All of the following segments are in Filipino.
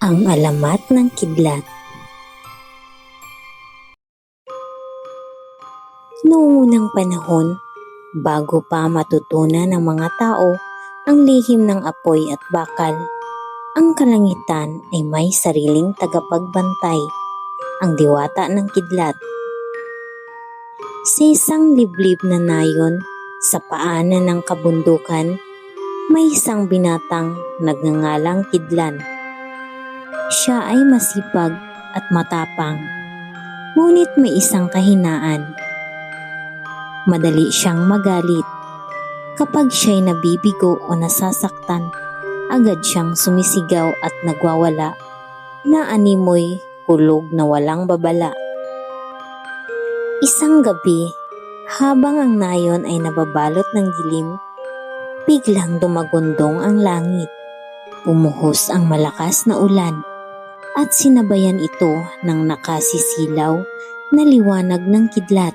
Ang alamat ng kidlat. Noong unang panahon, bago pa matutunan ng mga tao ang lihim ng apoy at bakal, ang kalangitan ay may sariling tagapagbantay, ang diwata ng kidlat. Sa isang liblib na nayon, sa paanan ng kabundukan, may isang binatang nagngangalang Kidlan. Siya ay masipag at matapang, ngunit may isang kahinaan. Madali siyang magalit. Kapag siya'y nabibigo o nasasaktan, agad siyang sumisigaw at nagwawala na animoy kulog na walang babala. Isang gabi, habang ang nayon ay nababalot ng dilim, biglang dumagundong ang langit. Bumuhos ang malakas na ulan at sinabayan ito ng nakasisilaw na liwanag ng kidlat.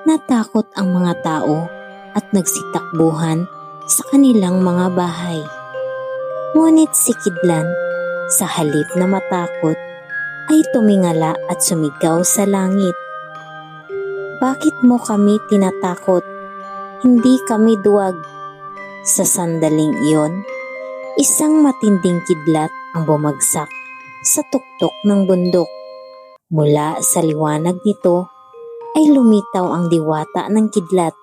Natakot ang mga tao at nagsitakbuhan sa kanilang mga bahay. Ngunit si Kidlan, sa halip na matakot, ay tumingala at sumigaw sa langit. "Bakit mo kami tinatakot? Hindi kami duwag." Sa sandaling iyon, isang matinding kidlat ang bumagsak sa tuktok ng bundok. Mula sa liwanag nito ay lumitaw ang diwata ng kidlat.